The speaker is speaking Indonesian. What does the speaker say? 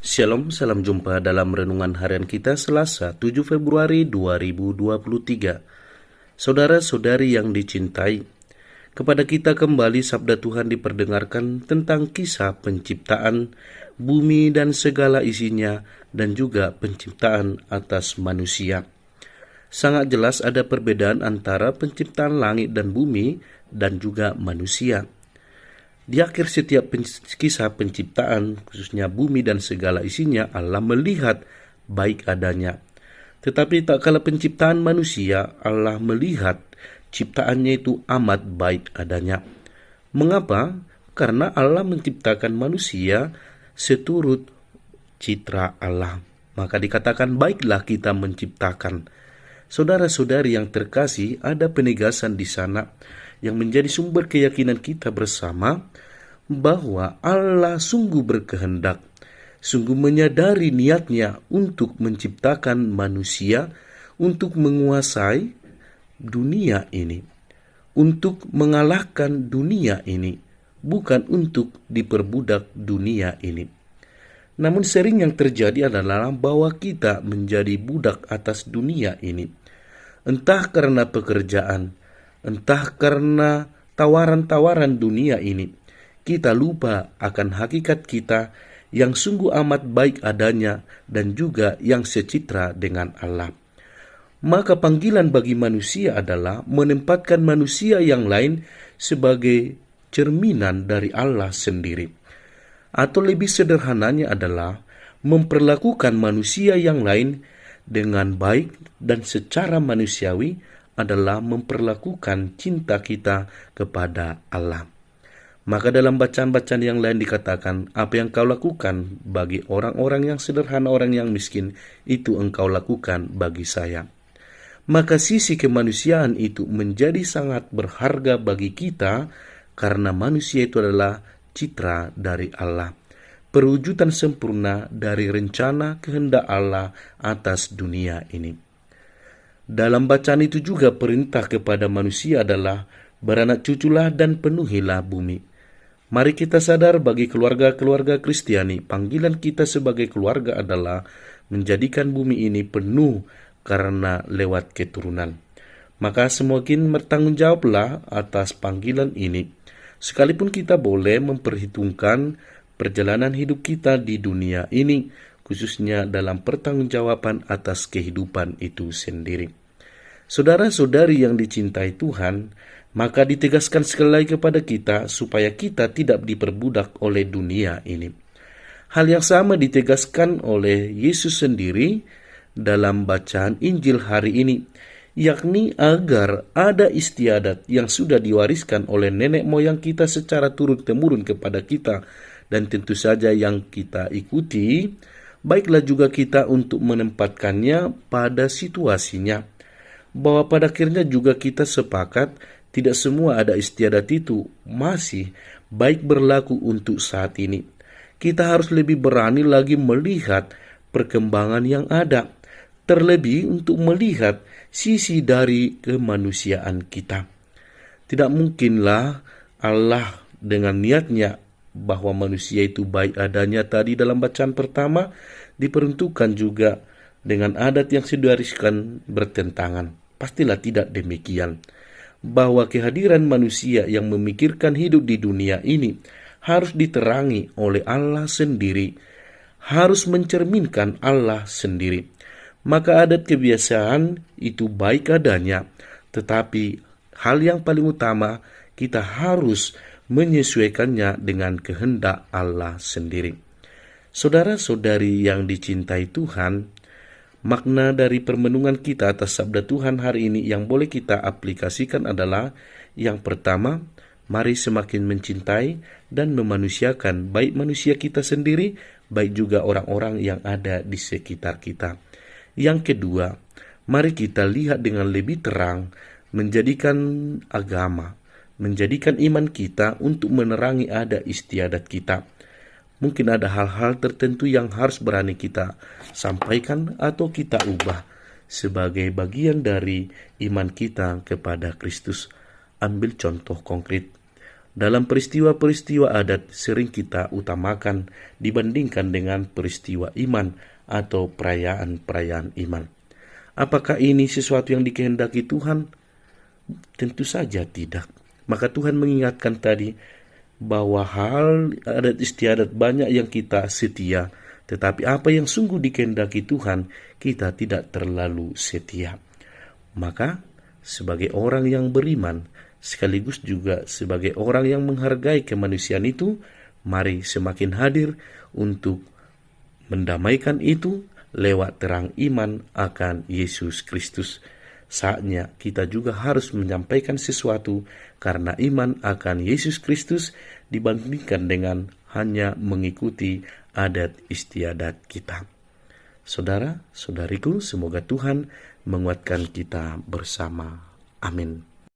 Shalom, salam jumpa dalam renungan harian kita Selasa 7 Februari 2023. Saudara-saudari yang dicintai, kepada kita kembali sabda Tuhan diperdengarkan tentang kisah penciptaan bumi dan segala isinya dan juga penciptaan atas manusia. Sangat jelas ada perbedaan antara penciptaan langit dan bumi dan juga manusia. Di akhir setiap kisah penciptaan, khususnya bumi dan segala isinya, Allah melihat baik adanya. Tetapi tak kala penciptaan manusia, Allah melihat ciptaannya itu amat baik adanya. Mengapa? Karena Allah menciptakan manusia seturut citra Allah. Maka dikatakan baiklah kita menciptakan. Saudara-saudari yang terkasih, ada penegasan di sana yang menjadi sumber keyakinan kita bersama bahwa Allah sungguh berkehendak, sungguh menyadari niatnya untuk menciptakan manusia, untuk menguasai dunia ini, untuk mengalahkan dunia ini, bukan untuk diperbudak dunia ini. Namun sering yang terjadi adalah bahwa kita menjadi budak atas dunia ini, entah karena pekerjaan, entah karena tawaran-tawaran dunia ini. Kita lupa akan hakikat kita yang sungguh amat baik adanya dan juga yang secitra dengan Allah. Maka panggilan bagi manusia adalah menempatkan manusia yang lain sebagai cerminan dari Allah sendiri. Atau lebih sederhananya adalah memperlakukan manusia yang lain dengan baik dan secara manusiawi adalah memperlakukan cinta kita kepada Allah. Maka dalam bacaan-bacaan yang lain dikatakan, apa yang kau lakukan bagi orang-orang yang sederhana, orang yang miskin, itu engkau lakukan bagi saya. Maka sisi kemanusiaan itu menjadi sangat berharga bagi kita, karena manusia itu adalah citra dari Allah, perwujudan sempurna dari rencana kehendak Allah atas dunia ini. Dalam bacaan itu juga perintah kepada manusia adalah beranak cuculah dan penuhilah bumi. Mari kita sadar bagi keluarga-keluarga Kristiani, panggilan kita sebagai keluarga adalah menjadikan bumi ini penuh karena lewat keturunan. Maka semakin bertanggung jawablah atas panggilan ini. Sekalipun kita boleh memperhitungkan perjalanan hidup kita di dunia ini, khususnya dalam pertanggungjawaban atas kehidupan itu sendiri. Saudara-saudari yang dicintai Tuhan, maka ditegaskan sekali lagi kepada kita supaya kita tidak diperbudak oleh dunia ini. Hal yang sama ditegaskan oleh Yesus sendiri dalam bacaan Injil hari ini, yakni agar ada istiadat yang sudah diwariskan oleh nenek moyang kita secara turun-temurun kepada kita, dan tentu saja yang kita ikuti, baiklah juga kita untuk menempatkannya pada situasinya. Bahwa pada akhirnya juga kita sepakat tidak semua ada istiadat itu masih baik berlaku untuk saat ini. Kita harus lebih berani lagi melihat perkembangan yang ada, terlebih untuk melihat sisi dari kemanusiaan kita. Tidak mungkinlah Allah dengan niatnya bahwa manusia itu baik adanya tadi dalam bacaan pertama diperuntukkan juga dengan adat yang diwariskan bertentangan. Pastilah tidak demikian. Bahwa kehadiran manusia yang memikirkan hidup di dunia ini harus diterangi oleh Allah sendiri, harus mencerminkan Allah sendiri. Maka adat kebiasaan itu baik adanya, tetapi hal yang paling utama kita harus menyesuaikannya dengan kehendak Allah sendiri. Saudara-saudari yang dicintai Tuhan, makna dari permenungan kita atas sabda Tuhan hari ini yang boleh kita aplikasikan adalah, yang pertama, mari semakin mencintai dan memanusiakan baik manusia kita sendiri, baik juga orang-orang yang ada di sekitar kita. Yang kedua, mari kita lihat dengan lebih terang, menjadikan agama, menjadikan iman kita untuk menerangi ada istiadat kita. Mungkin ada hal-hal tertentu yang harus berani kita sampaikan atau kita ubah sebagai bagian dari iman kita kepada Kristus. Ambil contoh konkret. Dalam peristiwa-peristiwa adat sering kita utamakan dibandingkan dengan peristiwa iman atau perayaan-perayaan iman. Apakah ini sesuatu yang dikehendaki Tuhan? Tentu saja tidak. Maka Tuhan mengingatkan tadi bahwa hal adat istiadat banyak yang kita setia, tetapi apa yang sungguh dikehendaki Tuhan, kita tidak terlalu setia. Maka sebagai orang yang beriman, sekaligus juga sebagai orang yang menghargai kemanusiaan itu, mari semakin hadir untuk mendamaikan itu lewat terang iman akan Yesus Kristus. Saatnya kita juga harus menyampaikan sesuatu karena iman akan Yesus Kristus dibandingkan dengan hanya mengikuti adat istiadat kita. Saudara, saudariku, semoga Tuhan menguatkan kita bersama. Amin.